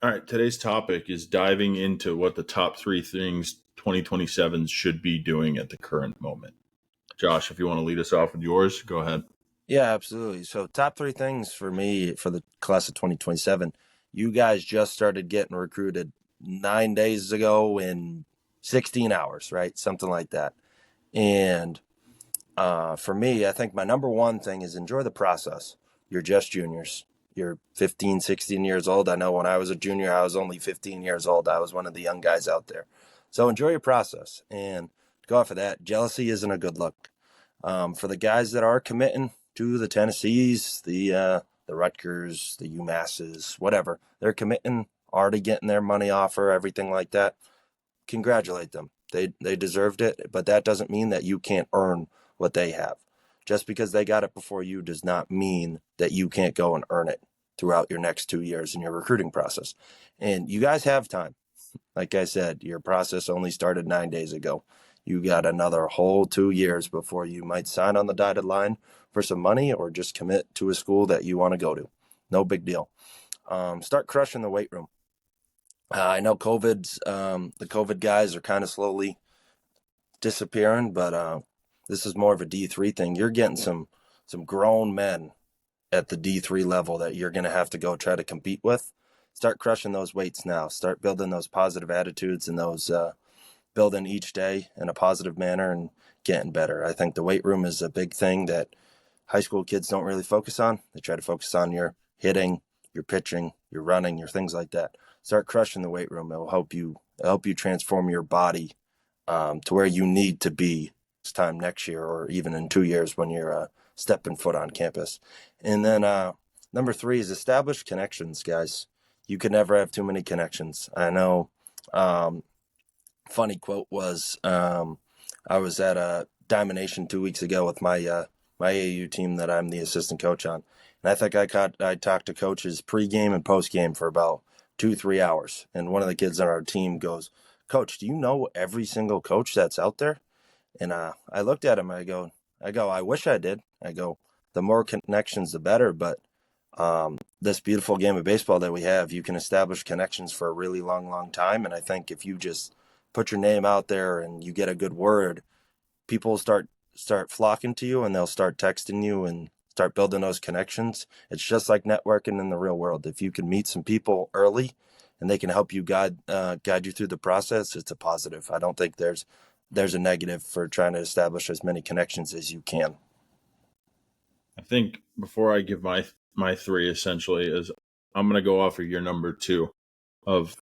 All right, today's topic is diving into what the top three things 2027 should be doing at the current moment. Josh, if you want to lead us off with yours, go ahead. Yeah, absolutely. So top three things for me for the class of 2027. You guys just started getting recruited 9 days ago in 16 hours, right? Something like that. And for me, I think my number one thing is enjoy the process. You're just juniors. You're 15, 16 years old. I know when I was a junior, I was only 15 years old. I was one of the young guys out there. So enjoy your process. And to go off of that, jealousy isn't a good look. For the guys that are committing to the Tennessees, the Rutgers, the UMasses, whatever, they're committing, already getting their money offer, everything like that. Congratulate them. They deserved it, but that doesn't mean that you can't earn what they have. Just because they got it before you does not mean that you can't go and earn it throughout your next 2 years in your recruiting process. And you guys have time. Like I said, your process only started 9 days ago. You got another whole 2 years before you might sign on the dotted line for some money or just commit to a school that you want to go to. No big deal. Start crushing the weight room. I know the COVID guys are kind of slowly disappearing, but this is more of a D3 thing. You're getting some grown men at the D3 level that you're going to have to go try to compete with. Start crushing those weights now. Start building those positive attitudes and those building each day in a positive manner and getting better. I think the weight room is a big thing that high school kids don't really focus on. They try to focus on your hitting, your pitching, your running, your things like that. Start crushing the weight room. It'll help you transform your body to where you need to be this time next year or even in 2 years when you're stepping foot on campus. And then number three is establish connections, guys. You can never have too many connections. I know. Funny quote was I was at a Diamond Nation 2 weeks ago with my AAU team that I'm the assistant coach on, and I think I talked to coaches pregame and postgame for about 2-3 hours. And one of the kids on our team goes, "Coach, do you know every single coach that's out there?" And I looked at him. I go, "I wish I did." I go, "The more connections, the better." But this beautiful game of baseball that we have, you can establish connections for a really long, long time. And I think if you just put your name out there and you get a good word, people start flocking to you and they'll start texting you and start building those connections. It's just like networking in the real world. If you can meet some people early and they can help you guide you through the process, it's a positive. I don't think there's a negative for trying to establish as many connections as you can. I think before I give my three, essentially, is I'm going to go off of your number two of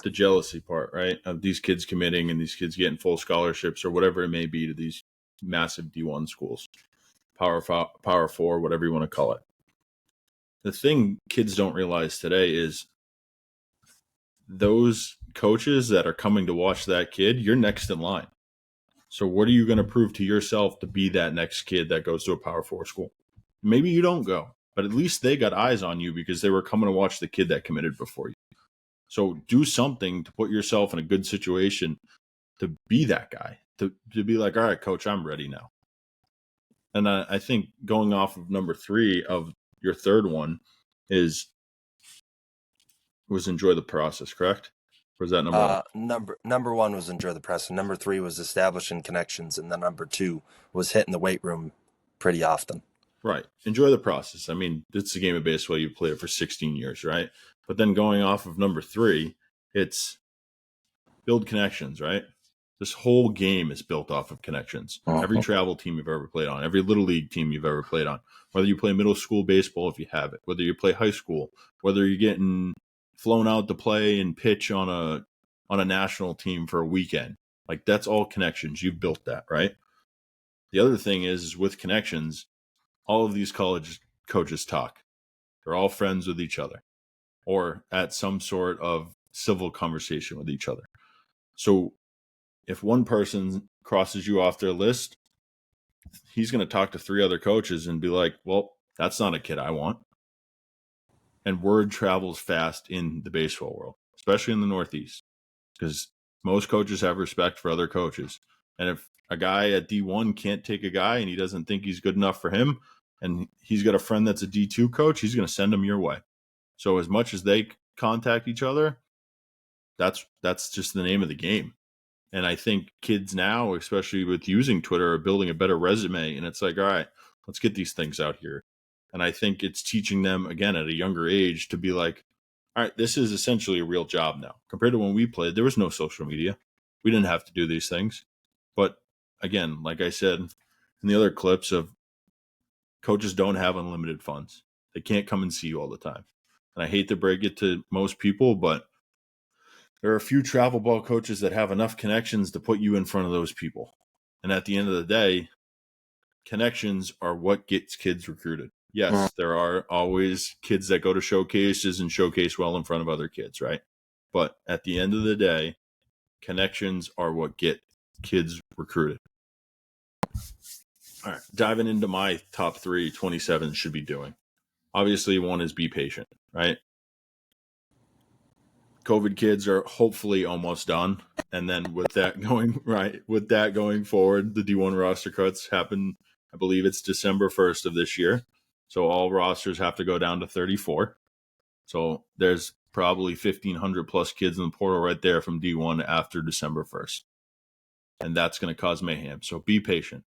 the jealousy part, right? Of these kids committing and these kids getting full scholarships or whatever it may be to these massive D1 schools, Power Four, whatever you want to call it. The thing kids don't realize today is those coaches that are coming to watch that kid, you're next in line. So what are you going to prove to yourself to be that next kid that goes to a Power Four school? Maybe you don't go, but at least they got eyes on you because they were coming to watch the kid that committed before you. So do something to put yourself in a good situation to be that guy, to be like, all right, coach, I'm ready now. And I think going off of number three of your third one was enjoy the process, correct? Or was that number one? Number one was enjoy the process. Number three was establishing connections. And then number two was hitting the weight room pretty often. Right. Enjoy the process. I mean, it's a game of baseball. You played it for 16 years, right? But then going off of number three, it's build connections, right? This whole game is built off of connections. Every travel team you've ever played on, every little league team you've ever played on, whether you play middle school baseball if you have it, whether you play high school, whether you're getting flown out to play and pitch on a national team for a weekend. Like, that's all connections. You've built that, right? The other thing is with connections, all of these college coaches talk. They're all friends with each other or at some sort of civil conversation with each other. So if one person crosses you off their list, he's going to talk to three other coaches and be like, well, that's not a kid I want. And word travels fast in the baseball world, especially in the Northeast, because most coaches have respect for other coaches. And if a guy at D1 can't take a guy and he doesn't think he's good enough for him, and he's got a friend that's a D2 coach, he's going to send him your way. So as much as they contact each other, that's just the name of the game. And I think kids now, especially with using Twitter, are building a better resume. And it's like, all right, let's get these things out here. And I think it's teaching them, again, at a younger age to be like, all right, this is essentially a real job now. Compared to when we played, there was no social media. We didn't have to do these things. But again, like I said in the other clips, of coaches don't have unlimited funds. They can't come and see you all the time. And I hate to break it to most people, but there are a few travel ball coaches that have enough connections to put you in front of those people. And at the end of the day, connections are what gets kids recruited. Yes, there are always kids that go to showcases and showcase well in front of other kids, right? But at the end of the day, connections are what get kids recruited. All right, diving into my top 3 27 should be doing. Obviously, one is be patient, right? COVID kids are hopefully almost done. And then with that going forward, the D1 roster cuts happen, I believe it's December 1st of this year. So all rosters have to go down to 34. So there's probably 1,500 plus kids in the portal right there from D1 after December 1st. And that's going to cause mayhem. So be patient.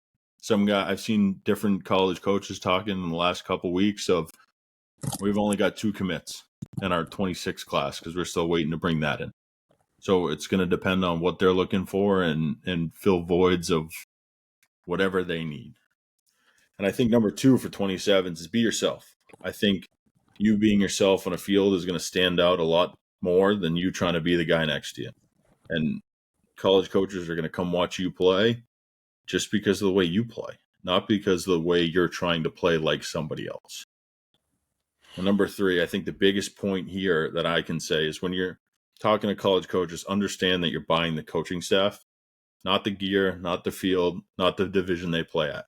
I've seen different college coaches talking in the last couple weeks of, we've only got 2 commits in our 26 class because we're still waiting to bring that in. So it's going to depend on what they're looking for and fill voids of whatever they need. And I think number 2 for 27s is be yourself. I think you being yourself on a field is going to stand out a lot more than you trying to be the guy next to you. And college coaches are going to come watch you play just because of the way you play, not because of the way you're trying to play like somebody else. And number 3, I think the biggest point here that I can say is when you're talking to college coaches, understand that you're buying the coaching staff, not the gear, not the field, not the division they play at.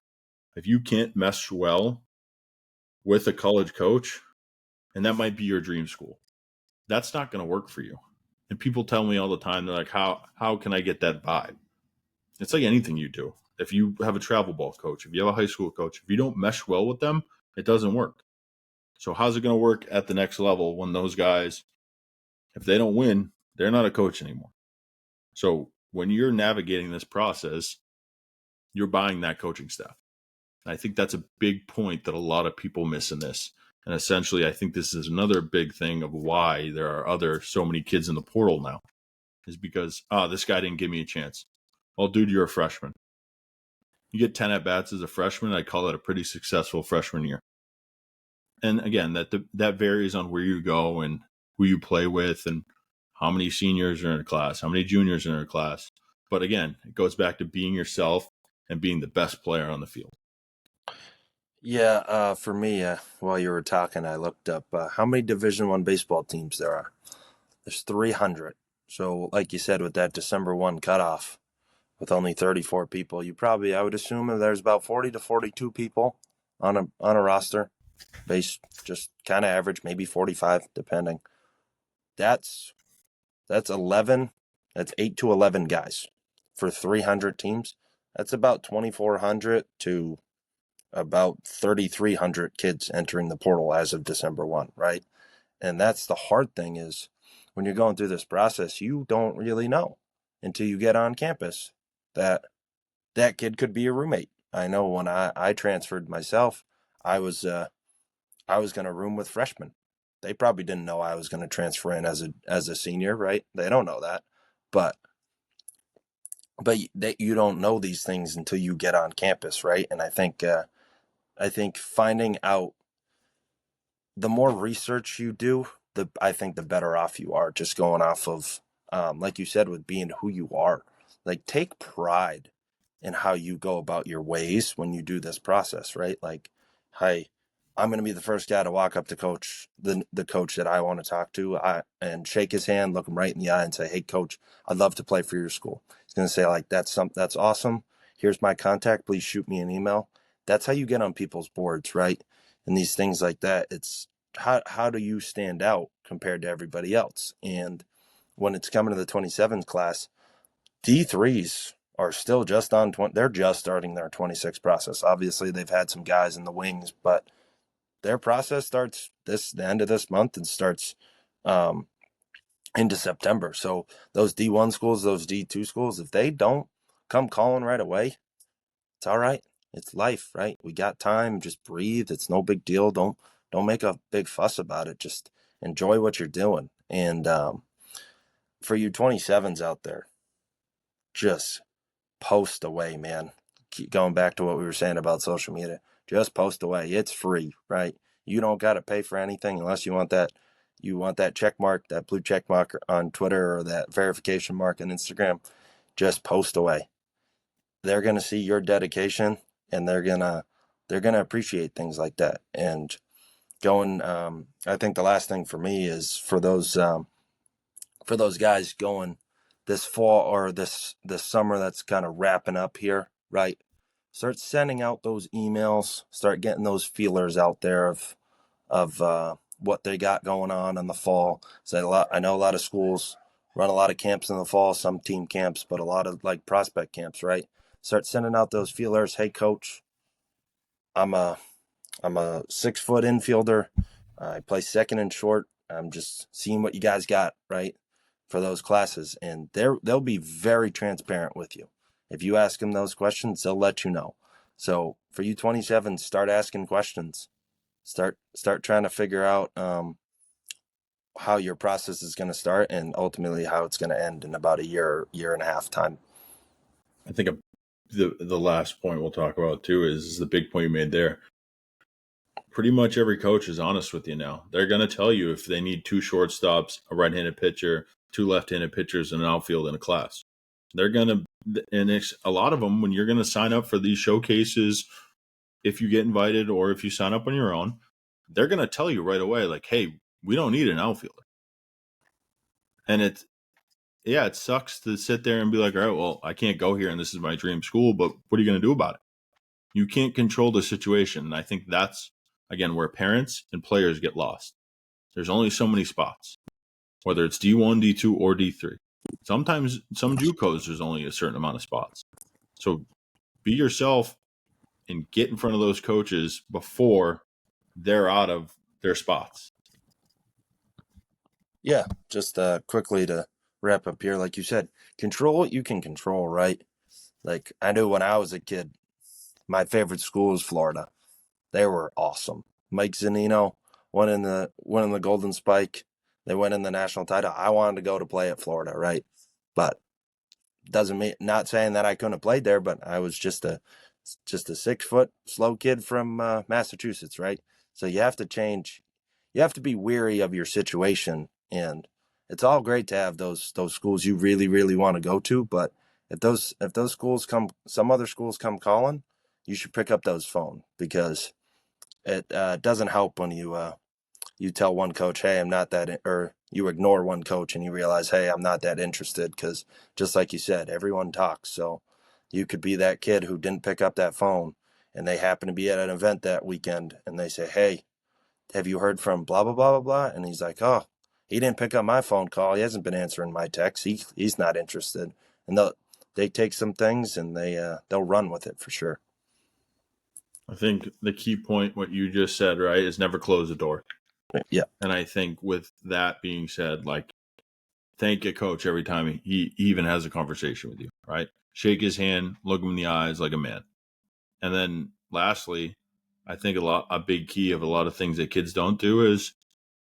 If you can't mesh well with a college coach, and that might be your dream school, that's not going to work for you. And people tell me all the time, they're like, how can I get that vibe? It's like anything you do. If you have a travel ball coach, if you have a high school coach, if you don't mesh well with them, it doesn't work. So how's it going to work at the next level when those guys, if they don't win, they're not a coach anymore? So when you're navigating this process, you're buying that coaching staff. And I think that's a big point that a lot of people miss in this. And essentially, I think this is another big thing of why there are so many kids in the portal now, is because, this guy didn't give me a chance. Well, dude, you're a freshman. You get 10 at-bats as a freshman, I call that a pretty successful freshman year. And again, that varies on where you go and who you play with and how many seniors are in a class, how many juniors are in a class. But again, it goes back to being yourself and being the best player on the field. Yeah, for me, while you were talking, I looked up how many Division I baseball teams there are. There's 300. So, like you said, with that December 1 cutoff, with only 34 people, I would assume there's about 40 to 42 people on a roster, base just kind of average, maybe 45, depending. That's 11. That's 8 to 11 guys for 300 teams. That's about 2,400 to about 3,300 kids entering the portal as of December 1, right? And that's the hard thing, is when you're going through this process, you don't really know until you get on campus that kid could be a roommate. I know when I transferred myself, I was going to room with freshmen. They probably didn't know I was going to transfer in as a senior, right? They don't know that, but you don't know these things until you get on campus, right? And I think finding out, the more research you do, I think the better off you are, just going off of, like you said, with being who you are. Like, take pride in how you go about your ways when you do this process, right? Like, hey, I'm going to be the first guy to walk up to coach, the coach that I want to talk to, and shake his hand, look him right in the eye and say, hey, coach, I'd love to play for your school. He's going to say, like, that's awesome. Here's my contact. Please shoot me an email. That's how you get on people's boards, right? And these things like that, it's how do you stand out compared to everybody else? And when it's coming to the 27th class, D3s are still just on 20. They're just starting their 26 process. Obviously, they've had some guys in the wings, but their process starts the end of this month and starts into September. So those D1 schools, those D2 schools, if they don't come calling right away, it's all right. It's life, right? We got time. Just breathe. It's no big deal. Don't make a big fuss about it. Just enjoy what you're doing. And for you 27s out there, just post away, man. Keep going back to what we were saying about social media. Just post away. It's free, right? You don't got to pay for anything unless you want that. You want that check mark, that blue check mark on Twitter or that verification mark on Instagram. Just post away. They're gonna see your dedication, and they're gonna appreciate things like that. And going, I think the last thing for me is for those guys going this fall or this summer that's kind of wrapping up here, right? Start sending out those emails, start getting those feelers out there of what they got going on in the fall. So I know a lot of schools run a lot of camps in the fall, some team camps, but a lot of like prospect camps, right? Start sending out those feelers. Hey, coach, I'm a I'm a 6 foot infielder. I play second and short. I'm just seeing what you guys got, right, for those classes, and they'll be very transparent with you. If you ask them those questions, they'll let you know. So for you 27, start asking questions. Start trying to figure out how your process is going to start and ultimately how it's going to end in about a year and a half time. I think the last point we'll talk about too is the big point you made there. Pretty much every coach is honest with you now. They're going to tell you if they need 2 shortstops, a right-handed pitcher, 2 left-handed pitchers, and an outfield in a class. They're going to, and it's a lot of them, when you're going to sign up for these showcases, if you get invited or if you sign up on your own, they're going to tell you right away, like, hey, we don't need an outfielder. And it sucks to sit there and be like, all right, well, I can't go here and this is my dream school, but what are you going to do about it? You can't control the situation. And I think that's, again, where parents and players get lost. There's only so many spots, whether it's D1, D2, or D3. Sometimes some JUCOs, there's only a certain amount of spots. So be yourself and get in front of those coaches before they're out of their spots. Yeah, just quickly to wrap up here, like you said, control what you can control, right? Like I knew when I was a kid, my favorite school was Florida. They were awesome. Mike Zunino won in the Golden Spike. They went in the national title. I wanted to go to play at Florida, right? But doesn't mean, not saying that I couldn't have played there, but I was just a 6 foot slow kid from Massachusetts, right? So you have to change. You have to be weary of your situation, and it's all great to have those schools you really really want to go to, but if those schools come, some other schools come calling, you should pick up those phone, because it doesn't help when you tell one coach, hey, I'm not that, or you ignore one coach and you realize, hey, I'm not that interested, because just like you said, everyone talks. So you could be that kid who didn't pick up that phone and they happen to be at an event that weekend and they say, hey, have you heard from blah, blah, blah, blah, blah? And he's like, oh, he didn't pick up my phone call. He hasn't been answering my texts. He's not interested. And they take some things and they'll run with it for sure. I think the key point, what you just said, right, is never close the door. Yeah. And I think with that being said, like, thank a coach every time he even has a conversation with you, right? Shake his hand, look him in the eyes like a man. And then lastly, I think a big key of a lot of things that kids don't do is,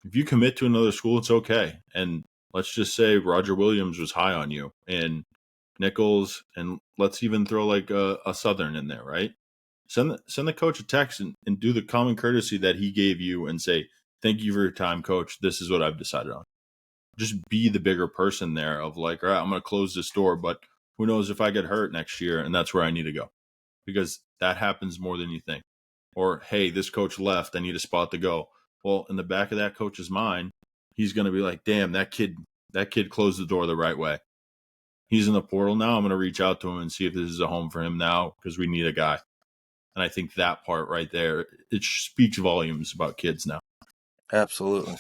if you commit to another school, it's okay. And let's just say Roger Williams was high on you and Nichols, and let's even throw like a Southern in there, right? Send the coach a text and do the common courtesy that he gave you and say, thank you for your time, coach. This is what I've decided on. Just be the bigger person there of like, all right, I'm going to close this door, but who knows if I get hurt next year and that's where I need to go, because that happens more than you think. Or, hey, this coach left, I need a spot to go. Well, in the back of that coach's mind, he's going to be like, damn, that kid closed the door the right way. He's in the portal now. I'm going to reach out to him and see if this is a home for him now, because we need a guy. And I think that part right there, it speaks volumes about kids now. Absolutely.